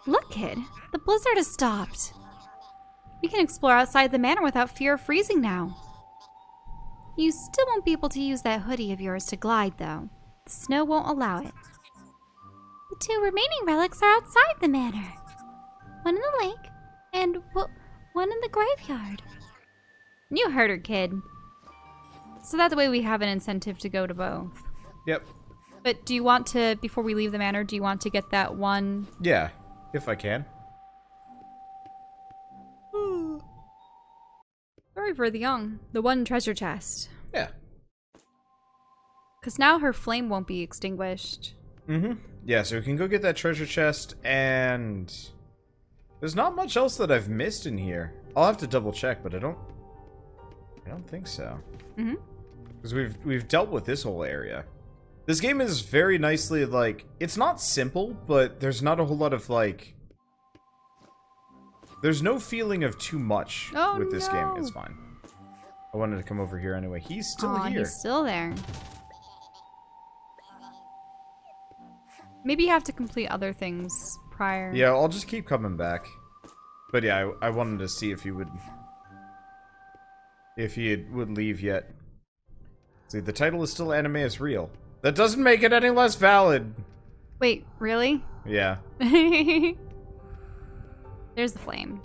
Look, kid. The blizzard has stopped. We can explore outside the manor without fear of freezing now. You still won't be able to use that hoodie of yours to glide, though. The snow won't allow it. The 2 remaining relics are outside the manor. One in the lake, and one in the graveyard. You heard her, kid. So that way we have an incentive to go to both. Yep. But do you want to, before we leave the manor, do you want to get that one? Yeah, if I can. Sorry for the young. The one treasure chest. Yeah. Because now her flame won't be extinguished. Mm-hmm. Yeah, so we can go get that treasure chest, and there's not much else that I've missed in here. I'll have to double check, but I don't think so. Mm-hmm. Because we've dealt with this whole area. This game is very nicely, like, it's not simple, but there's not a whole lot of, like, there's no feeling of too much with this game. It's fine. I wanted to come over here anyway. He's still here. He's still there. Maybe you have to complete other things prior. Yeah, I'll just keep coming back. But yeah, I wanted to see if he would leave yet. See, the title is still Anime is Real. That doesn't make it any less valid. Wait, really? Yeah. There's the flame.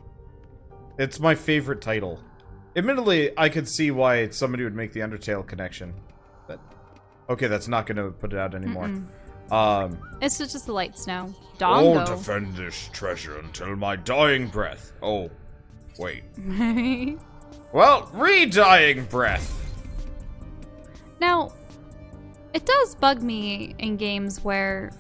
It's my favorite title. Admittedly, I could see why somebody would make the Undertale connection. But okay, that's not going to put it out anymore. It's just the light snow. I'll Dongo. defend this treasure until my dying breath. Oh, wait. Well, re-dying breath. Now, it does bug me in games where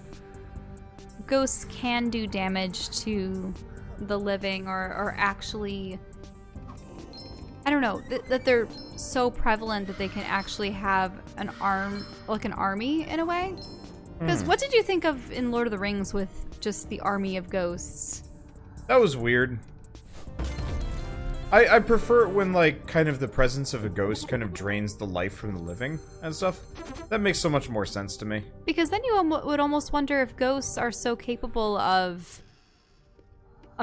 ghosts can do damage to the living or actually, I don't know, that they're so prevalent that they can actually have an army in a way. Because what did you think of in Lord of the Rings with just the army of ghosts? That was weird. I prefer it when, like, kind of the presence of a ghost kind of drains the life from the living and stuff. That makes so much more sense to me. Because then you would almost wonder if ghosts are so capable of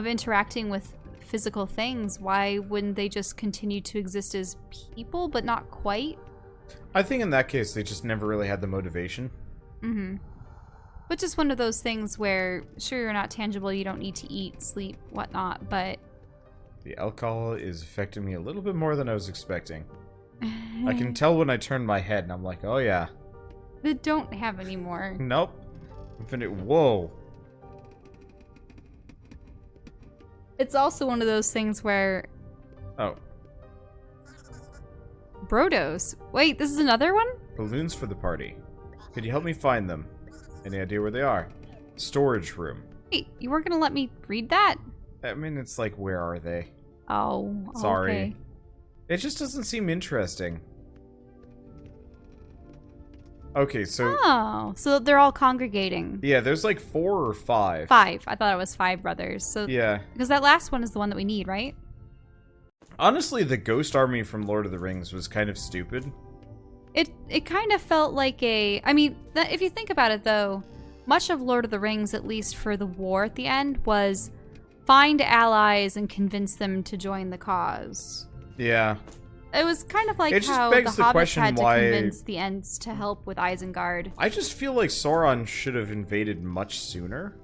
interacting with physical things, why wouldn't they just continue to exist as people, but not quite? I think in that case, they just never really had the motivation. Mm-hmm. But just one of those things where, sure, you're not tangible, you don't need to eat, sleep, whatnot, but... The alcohol is affecting me a little bit more than I was expecting. I can tell when I turn my head, and I'm like, oh yeah. They don't have any more. Nope. Infinite. Whoa. It's also one of those things where... Oh. Brodos. Wait, this is another one? Balloons for the party. Could you help me find them? Any idea where they are? Storage room. Wait, you weren't gonna let me read that? I mean, it's like, where are they? Oh, sorry. Okay. It just doesn't seem interesting. Okay, so... Oh, so they're all congregating. Yeah, there's like 4 or 5. 5. I thought it was 5 brothers. So yeah. Because that last one is the one that we need, right? Honestly, the ghost army from Lord of the Rings was kind of stupid. It kind of felt like a... I mean, if you think about it, though, much of Lord of the Rings, at least for the war at the end, was find allies and convince them to join the cause. Yeah. It was kind of like how the Hobbits had to convince the Ents to help with Isengard. I just feel like Sauron should have invaded much sooner.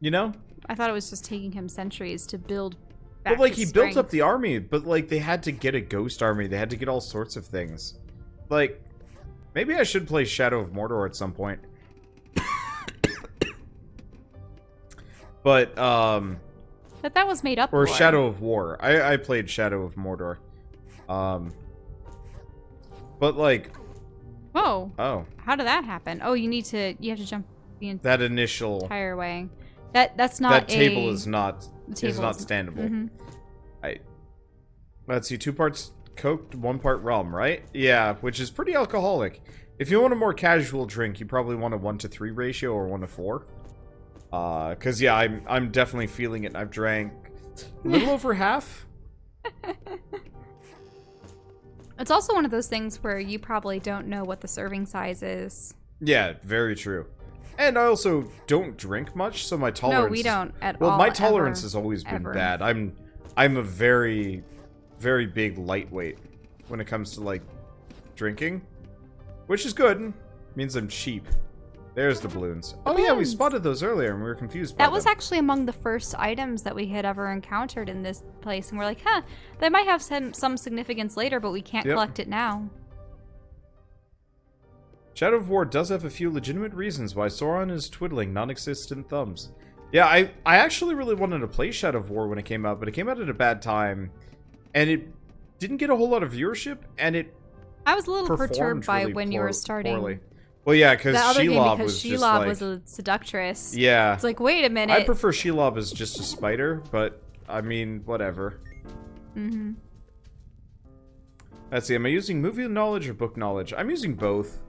You know? I thought it was just taking him centuries to build back But, like, his he strength. built up the army, but, like, they had to get a ghost army. They had to get all sorts of things. Like, maybe I should play Shadow of Mordor at some point. But that was made up. Or lore. Shadow of War. I played Shadow of Mordor. But, like... Whoa. Oh. How did that happen? Oh, you have to jump the That initial... entire way. That's not That table is not standable. Mm-hmm. Let's see, 2 parts Coke, 1 part rum, right? Yeah, which is pretty alcoholic. If you want a more casual drink, you probably want a 1-to-3 ratio or 1-to-4. Cause yeah, I'm definitely feeling it, and I've drank a little over half. It's also one of those things where you probably don't know what the serving size is. Yeah, very true. And I also don't drink much, so my tolerance... No, we don't at well, all. my tolerance ever, has always been ever. bad. I'm a very, very big lightweight when it comes to, like, drinking. Which is good. Means I'm cheap. There's the balloons. Oh yeah, we spotted those earlier and we were confused by That was them. actually among the first items that we had ever encountered in this place. And we're like, huh, that might have some significance later, but we can't collect it now. Shadow of War does have a few legitimate reasons why Sauron is twiddling non-existent thumbs. Yeah, I actually really wanted to play Shadow of War when it came out, but it came out at a bad time. And it didn't get a whole lot of viewership, and it I was a little perturbed by really when you were starting. Poorly. Well, yeah, because Shelob was just like... was a seductress. Yeah. It's like, wait a minute. I prefer Shelob as just a spider, but, I mean, whatever. Mm-hmm. Let's see, am I using movie knowledge or book knowledge? I'm using both.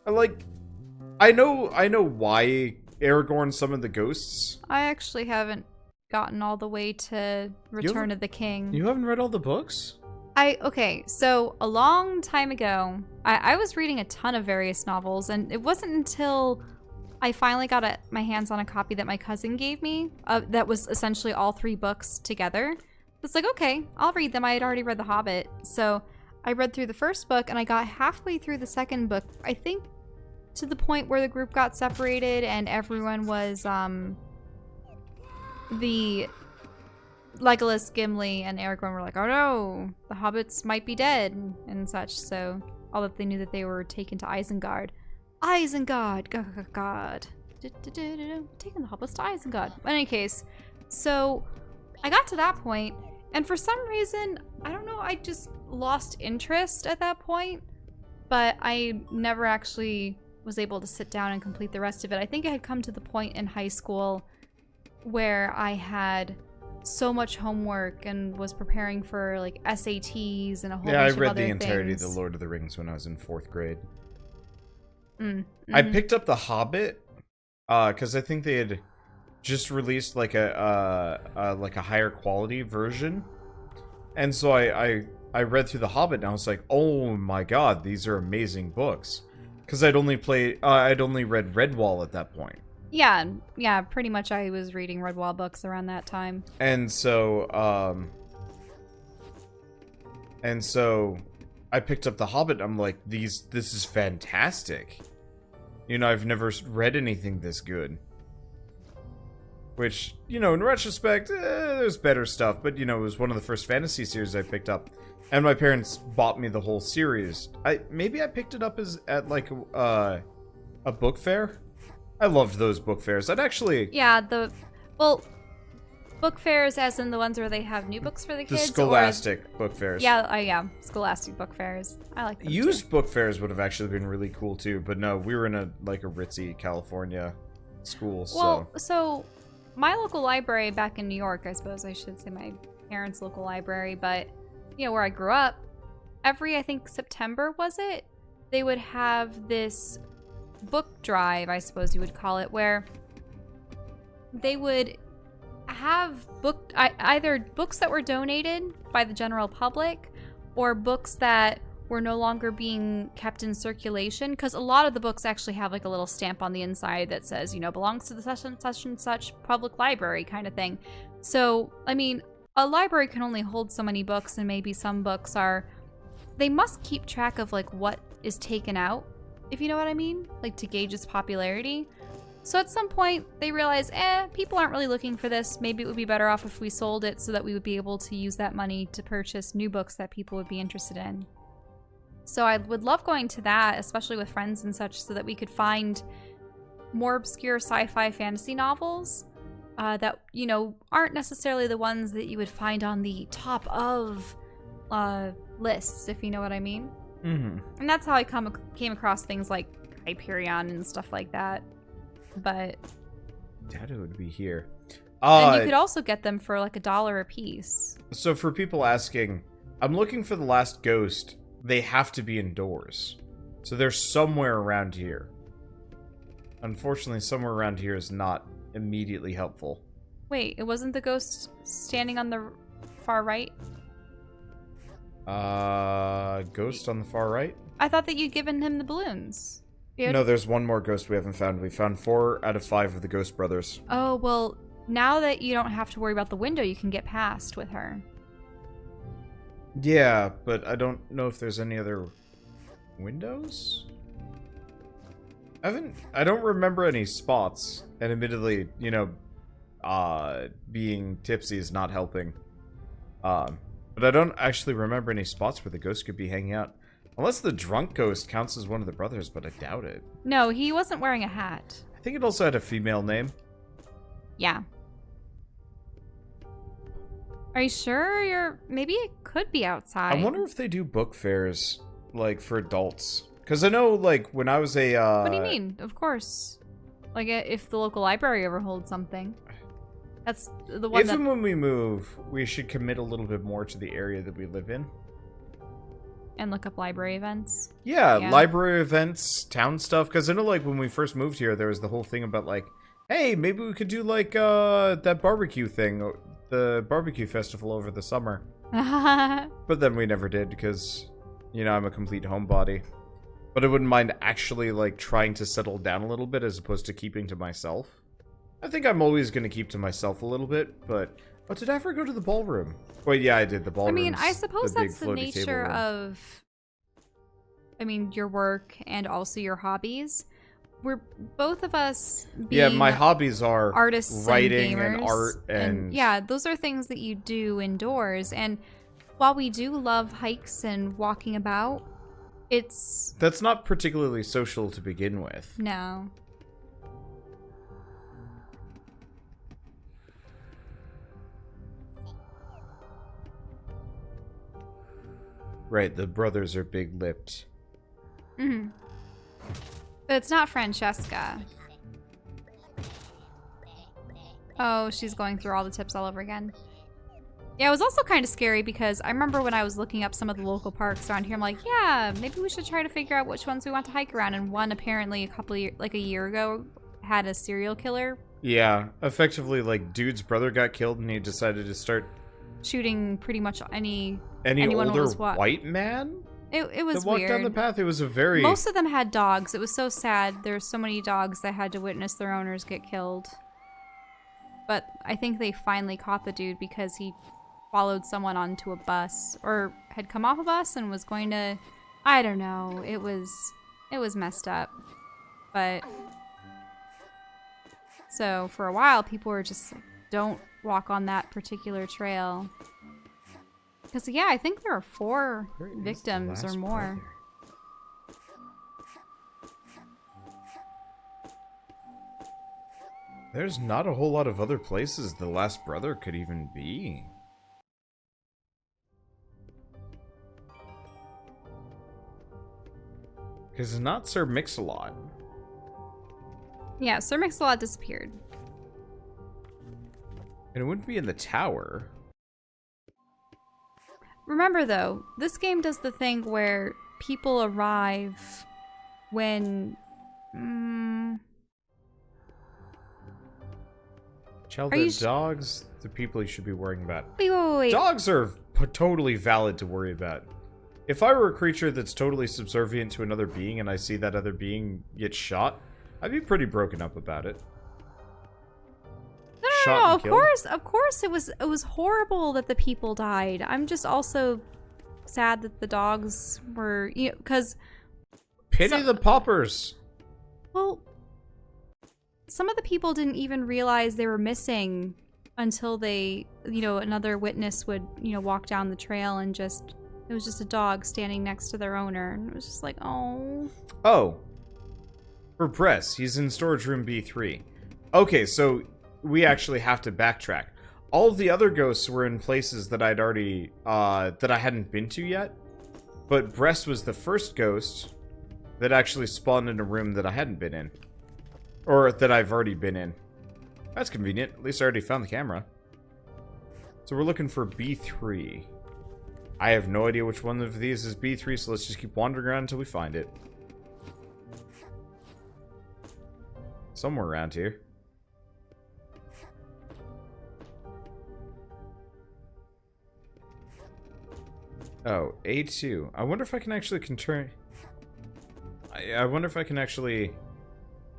I know why Aragorn summoned the ghosts. I actually haven't gotten all the way to Return of the King. You haven't read all the books? Okay, so a long time ago, I was reading a ton of various novels, and it wasn't until I finally got my hands on a copy that my cousin gave me that was essentially all 3 books together. It's like, okay, I'll read them. I had already read The Hobbit, so I read through the first book, and I got halfway through the second book, I think to the point where the group got separated and everyone was the Legolas, Gimli, and Aragorn were like, oh no, the hobbits might be dead and such. So all that they knew that they were taken to Isengard. Isengard, God. Taking the hobbits to Isengard. In any case, so I got to that point, and for some reason, I don't know, I just lost interest at that point, but I never actually was able to sit down and complete the rest of it. I think it had come to the point in high school where I had so much homework and was preparing for like SATs and a whole bunch of other things. Yeah, I read the entirety of The Lord of the Rings when I was in 4th grade. Mm-hmm. I picked up The Hobbit because I think they had just released like a higher quality version, and so I read through The Hobbit and I was like, oh my god, these are amazing books. Because I'd only read Redwall at that point. Yeah, pretty much I was reading Redwall books around that time. And so I picked up The Hobbit. I'm like, this is fantastic. You know, I've never read anything this good. Which, you know, in retrospect, there's better stuff. But, you know, it was one of the first fantasy series I picked up. And my parents bought me the whole series. Maybe I picked it up at like a book fair. I loved those book fairs. I'd actually... Yeah, book fairs as in the ones where they have new books for the kids? The Scholastic book fairs. Yeah, Scholastic book fairs. I like them Used too. book fairs would have actually been really cool too, but no, we were in a ritzy California school, Well, so my local library back in New York, I suppose I should say my parents' local library, but you know, where I grew up, every, I think, September, was it? They would have this book drive, I suppose you would call it, where they would have either books that were donated by the general public or books that were no longer being kept in circulation, because a lot of the books actually have like a little stamp on the inside that says, you know, belongs to the such and such public library kind of thing. So, I mean, a library can only hold so many books, and maybe some books they must keep track of like what is taken out, if you know what I mean, like to gauge its popularity. So at some point they realize, people aren't really looking for this. Maybe it would be better off if we sold it so that we would be able to use that money to purchase new books that people would be interested in. So I would love going to that, especially with friends and such, so that we could find more obscure sci-fi fantasy novels that, you know, aren't necessarily the ones that you would find on the top of lists, if you know what I mean. Mm-hmm. And that's how I came across things like Hyperion and stuff like that. But Data would be here. and you could also get them for like $1 a piece. So for people asking, I'm looking for the last ghost. They have to be indoors. So they're somewhere around here. Unfortunately, somewhere around here is not immediately helpful. Wait, it wasn't the ghost standing on the far right? Ghost on the far right? I thought that you'd given him the balloons. No, there's one more ghost we haven't found. We found 4 out of 5 of the Ghost Brothers. Oh, well, now that you don't have to worry about the window, you can get past with her. Yeah, but I don't know if there's any other windows? I don't remember any spots, and admittedly, you know, being tipsy is not helping. But I don't actually remember any spots where the ghost could be hanging out. Unless the drunk ghost counts as one of the brothers, but I doubt it. No, he wasn't wearing a hat. I think it also had a female name. Yeah. Are you sure maybe it could be outside? I wonder if they do book fairs, like, for adults. Because I know, like, when I was a, What do you mean? Of course. Like, if the local library ever holds something. That's the one If and when we move, we should commit a little bit more to the area that we live in. And look up library events. Yeah, library events, town stuff. Because I know, like, when we first moved here, there was the whole thing about, like, hey, maybe we could do, like, that barbecue thing. The barbecue festival over the summer. But then we never did because, you know, I'm a complete homebody. But I wouldn't mind actually, like, trying to settle down a little bit as opposed to keeping to myself. I think I'm always going to keep to myself a little bit, but... Oh, did I ever go to the ballroom? Wait, yeah, I did. The ballroom. I mean, I suppose that's the nature of... your work and also your hobbies. We're both of us being my hobbies are artists, writing and, and art and yeah, those are things that you do indoors. And while we do love hikes and walking about, that's not particularly social to begin with. No. Right, the brothers are big-lipped. Mm-hmm. But it's not Francesca. Oh, she's going through all the tips all over again. Yeah, it was also kind of scary because I remember when I was looking up some of the local parks around here, I'm like, yeah, maybe we should try to figure out which ones we want to hike around. And one apparently a year ago had a serial killer. Yeah, effectively, like, dude's brother got killed and he decided to start shooting pretty much anyone older white man? It was that walked weird. Down the path. It was a very... Most of them had dogs. It was so sad. There were so many dogs that had to witness their owners get killed. But I think they finally caught the dude because he followed someone onto a bus or had come off a bus and was going to... I don't know. It was messed up. But... So for a while, people were just like, don't walk on that particular trail. Because, yeah, I think there are 4 victims or more. There's not a whole lot of other places the last brother could even be. Because it's not Sir Mix-a-Lot. Yeah, Sir Mix-a-Lot disappeared. And it wouldn't be in the tower. Remember, though, this game does the thing where people arrive when... Childhood dogs, the people you should be worrying about. Wait. Dogs are totally valid to worry about. If I were a creature that's totally subservient to another being and I see that other being get shot, I'd be pretty broken up about it. No, of course it was horrible that the people died. I'm just also sad that the dogs were, because... Pity the paupers! Well, some of the people didn't even realize they were missing until they, another witness would, walk down the trail and it was just a dog standing next to their owner. And it was just like, oh. Oh. For Bress, he's in storage room B3. Okay, so... we actually have to backtrack. All of the other ghosts were in places that I'd already, that I hadn't been to yet. But Bress was the first ghost that actually spawned in a room that I hadn't been in. Or that I've already been in. That's convenient. At least I already found the camera. So we're looking for B3. I have no idea which one of these is B3, so let's just keep wandering around until we find it. Somewhere around here. Oh, A2. I wonder if I can actually I wonder if I can actually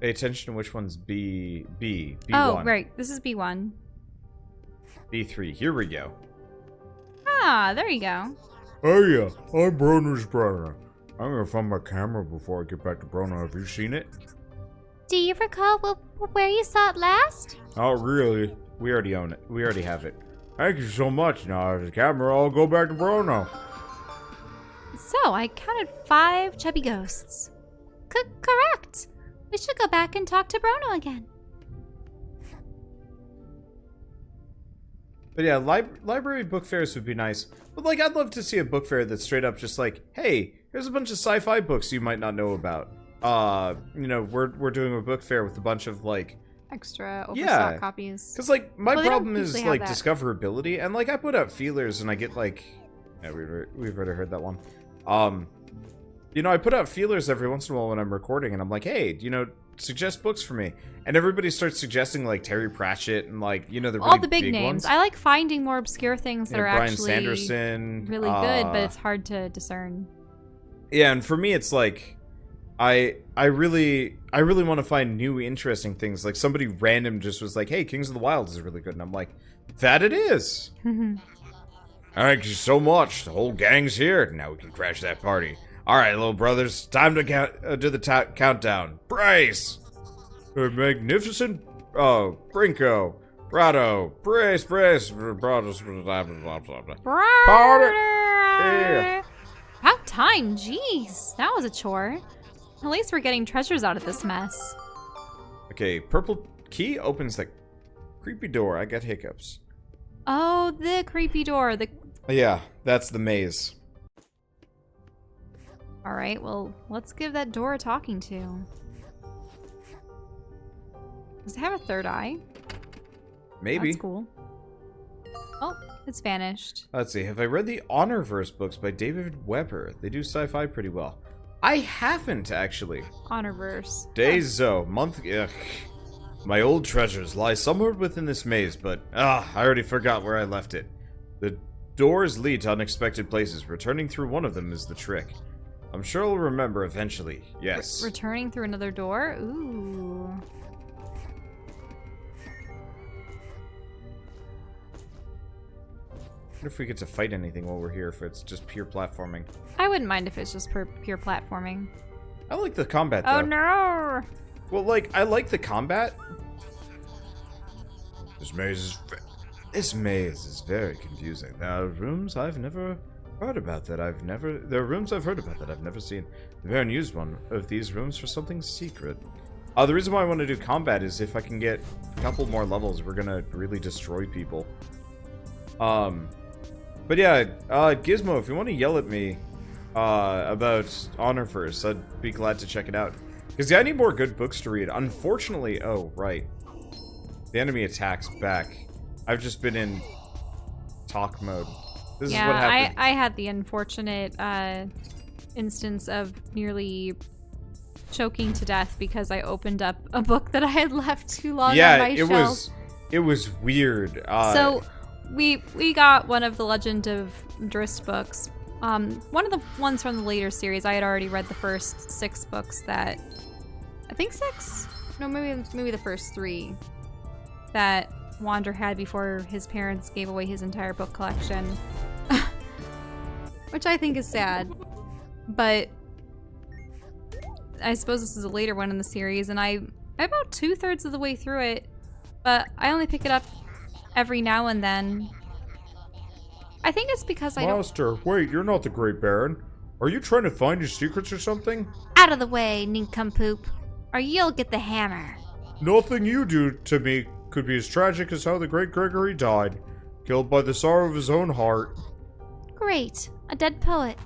pay attention to which one's B1. Oh, right. This is B1. B3. Here we go. Ah, there you go. Oh yeah, I'm Broner's brother. I'm gonna find my camera before I get back to Broner. Have you seen it? Do you recall where you saw it last? Not really. We already own it. We already have it. Thank you so much. Now I have the camera, I'll go back to Brono. So, I counted 5 chubby ghosts. Correct. We should go back and talk to Bruno again. But yeah, library book fairs would be nice. But like, I'd love to see a book fair that's straight up just like, hey, here's a bunch of sci-fi books you might not know about. You know, we're doing a book fair with a bunch of like extra overstock copies. Because like my problem is like that. discoverability, and like I put out feelers and I get like, yeah, we've already heard that one. You know, I put out feelers every once in a while when I'm recording, and I'm like, hey, you know, suggest books for me, and everybody starts suggesting like Terry Pratchett and like, you know, the really all the big names. ones. I like finding more obscure things that are Bryan actually Sanderson, really good, but it's hard to discern. Yeah, and for me, it's like, I really want to find new, interesting things. Like somebody random just was like, hey, Kings of the Wild is really good, and I'm like, that it is. Thank you so much. The whole gang's here. Now we can crash that party. All right, little brothers, time to do the countdown. Brace! Magnificent. Brinko, Brado, brace, Brados, Party! Yeah. About time, jeez. That was a chore. At least we're getting treasures out of this mess. Okay, purple key opens the creepy door. I got hiccups. Oh, the creepy door. Yeah, that's the maze. Alright, well, let's give that door a talking to. Does it have a third eye? Maybe. That's cool. Oh, it's vanished. Let's see. Have I read the Honorverse books by David Weber? They do sci-fi pretty well. I haven't, actually. Honorverse. Dayzo. Ugh. My old treasures lie somewhere within this maze, but I already forgot where I left it. The doors lead to unexpected places. Returning through one of them is the trick. I'm sure I'll remember eventually. Yes. Returning through another door? Ooh. I wonder if we get to fight anything while we're here, if it's just pure platforming. I wouldn't mind if it's just pure platforming. I like the combat, though. Oh, no! Well, like, I like the combat. This maze is very confusing. There are rooms I've never heard about that there are rooms I've heard about that I've never seen. The Baron used one of these rooms for something secret. The reason why I want to do combat is if I can get a couple more levels, we're gonna really destroy people. But yeah, Gizmo, if you want to yell at me, about Honorverse, I'd be glad to check it out. Because yeah, I need more good books to read. Unfortunately, oh, right. The enemy attacks back. I've just been in talk mode. This is what happened. I had the unfortunate instance of nearly choking to death because I opened up a book that I had left too long on my shelf. It was weird. So we got one of the Legend of Drizzt books. One of the ones from the later series. I had already read the first 6 books that I think 6? No, maybe the first 3 that Wander had before his parents gave away his entire book collection. Which I think is sad. But I suppose this is a later one in the series, and I'm about 2/3 of the way through it, but I only pick it up every now and then. I think it's because I don't... Master, wait, you're not the Great Baron. Are you trying to find his secrets or something? Out of the way, nincompoop, or you'll get the hammer. Nothing you do to me could be as tragic as how the great Gregory died, killed by the sorrow of his own heart. Great, a dead poet.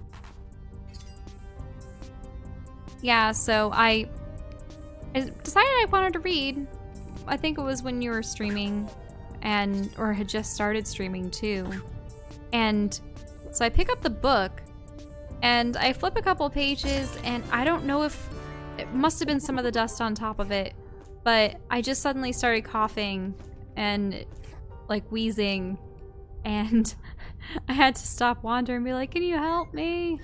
Yeah, so I decided I wanted to read. I think it was when you were streaming, or had just started streaming too. And so I pick up the book, and I flip a couple pages, and I don't know if it must have been some of the dust on top of it, but I just suddenly started coughing and like wheezing, and I had to stop Wander and be like, "Can you help me?"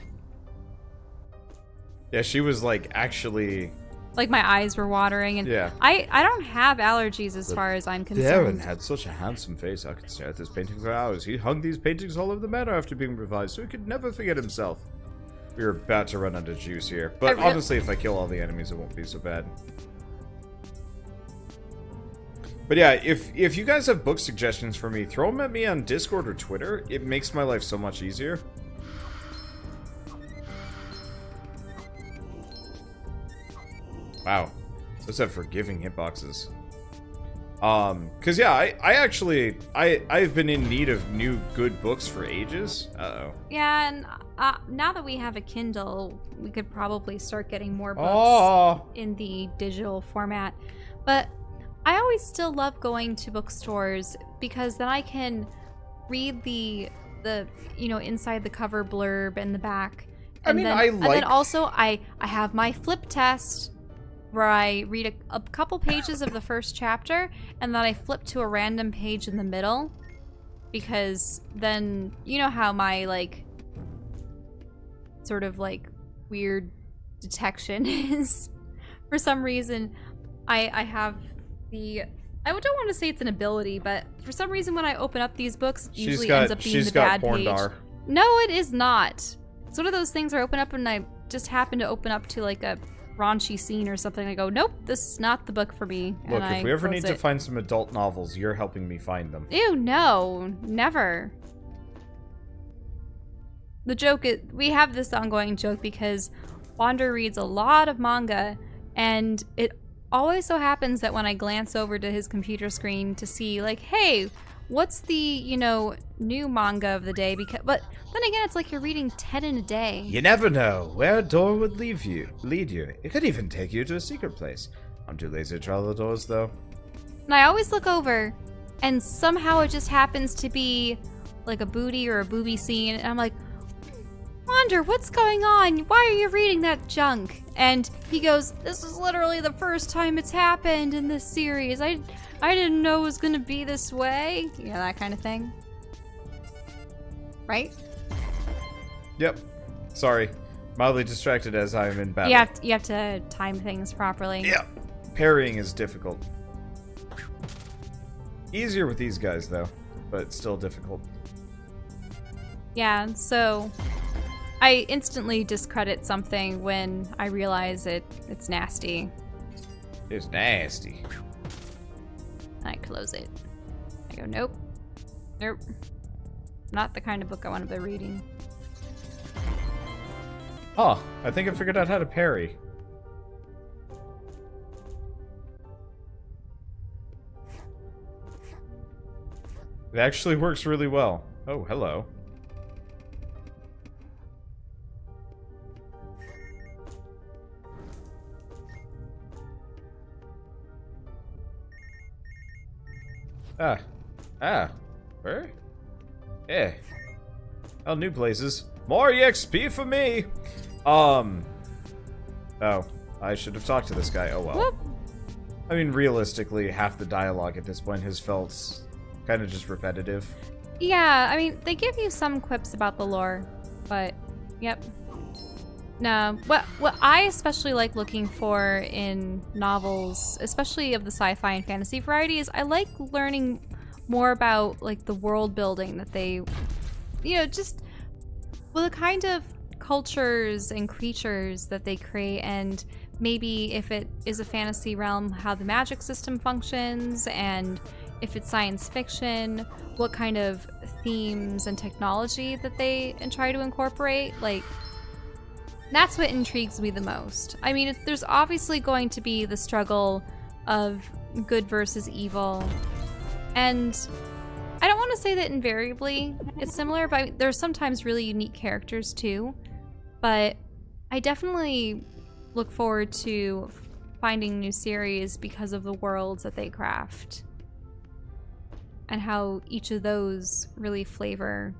Yeah, she was like actually. Like my eyes were watering, and Yeah. I don't have allergies as far as I'm concerned. Darren had such a handsome face. I could stare at this painting for hours. He hung these paintings all over the manor after being revised, so he could never forget himself. We're about to run out of juice here, but honestly, if I kill all the enemies, it won't be so bad. But yeah, if you guys have book suggestions for me, throw them at me on Discord or Twitter. It makes my life so much easier. Wow, those have forgiving hitboxes. Cause yeah, I've been in need of new good books for ages. Uh-oh. Yeah, and now that we have a Kindle, we could probably start getting more books Oh. in the digital format. But I always still love going to bookstores because then I can read the inside the cover blurb and the back. And then also I have my flip test where I read a couple pages of the first chapter and then I flip to a random page in the middle, because then you know how my like sort of like weird detection is. For some reason I have the, I don't want to say it's an ability, but for some reason when I open up these books, it usually ends up being the bad page. No, it is not. It's one of those things where I open up and I just happen to open up to like a raunchy scene or something. I go, nope, this is not the book for me. Look, and if we ever need to find some adult novels, you're helping me find them. Ew, no, never. The joke is, we have this ongoing joke because Wander reads a lot of manga, and it always so happens that when I glance over to his computer screen to see, like, hey, what's the, new manga of the day? But then again, it's like you're reading 10 in a day. You never know where a door would lead you. It could even take you to a secret place. I'm too lazy to try the doors, though. And I always look over, and somehow it just happens to be like a booty or a booby scene, and I'm like, Wander, what's going on? Why are you reading that junk? And he goes, this is literally the first time it's happened in this series. I didn't know it was gonna be this way. You know, that kind of thing. Right? Yep. Sorry. Mildly distracted as I'm in battle. You have to time things properly. Yeah. Parrying is difficult. Easier with these guys, though, but still difficult. Yeah, so I instantly discredit something when I realize it's nasty. It's nasty. I close it. I go, nope. Nope. Not the kind of book I want to be reading. Huh. I think I figured out how to parry. It actually works really well. Oh, hello. Where? Yeah. Oh, new places. More EXP for me! Oh, I should have talked to this guy. Oh well. Whoop. I mean, realistically, half the dialogue at this point has felt kind of just repetitive. Yeah, I mean, they give you some quips about the lore, but, yep. No, what I especially like looking for in novels, especially of the sci-fi and fantasy variety, is I like learning more about, like, the world building that they, just the kind of cultures and creatures that they create, and maybe if it is a fantasy realm, how the magic system functions, and if it's science fiction, what kind of themes and technology that they try to incorporate. Like, that's what intrigues me the most. I mean, there's obviously going to be the struggle of good versus evil, and I don't want to say that invariably it's similar, but there's sometimes really unique characters too. But I definitely look forward to finding new series because of the worlds that they craft and how each of those really flavor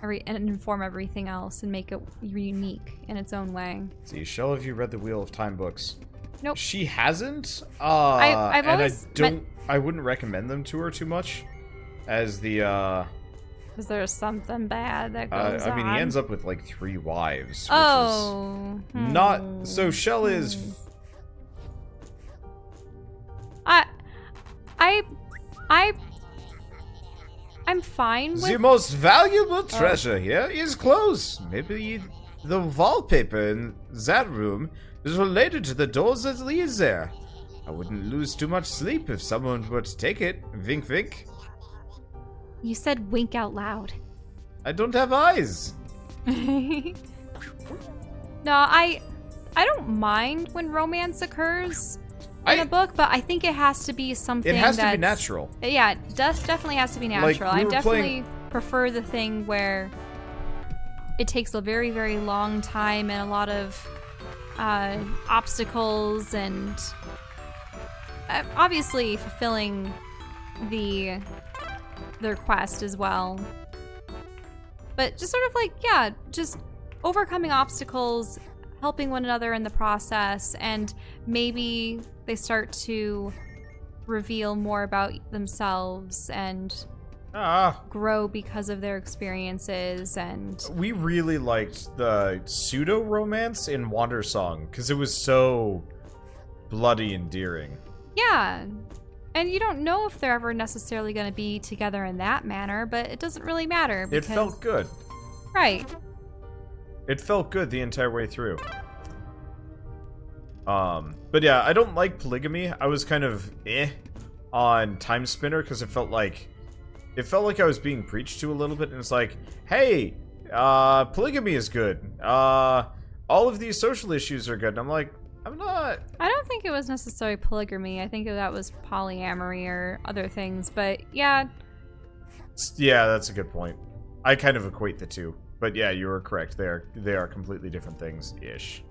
and inform everything else and make it unique in its own way. See, Shell, have you read the Wheel of Time books? Nope. She hasn't. I've always I wouldn't recommend them to her too much, as the Because there's something bad that goes on. I mean, he ends up with like 3 wives. Which Oh. is not. So Shell is. I'm fine with. The most valuable treasure here is clothes. Maybe the wallpaper in that room is related to the doors that leads there. I wouldn't lose too much sleep if someone were to take it. Vink, vink. You said wink out loud. I don't have eyes. No, I don't mind when romance occurs in a book, but I think it has to be something It has to be natural. Yeah, it definitely has to be natural. Like, I definitely prefer the thing where it takes a very, very long time and a lot of obstacles and obviously fulfilling the quest as well. But just sort of like, yeah, just overcoming obstacles, helping one another in the process, and maybe they start to reveal more about themselves and grow because of their experiences. And we really liked the pseudo romance in Wandersong because it was so bloody endearing. Yeah. And you don't know if they're ever necessarily going to be together in that manner, but it doesn't really matter. It felt good. Right. It felt good the entire way through. But yeah, I don't like polygamy. I was kind of on Time Spinner because it felt like I was being preached to a little bit, and it's like, hey, polygamy is good. All of these social issues are good. And I'm like, I'm not. I don't think it was necessarily polygamy. I think that was polyamory or other things. But yeah. Yeah, that's a good point. I kind of equate the two. But yeah, you were correct. They are completely different things ish.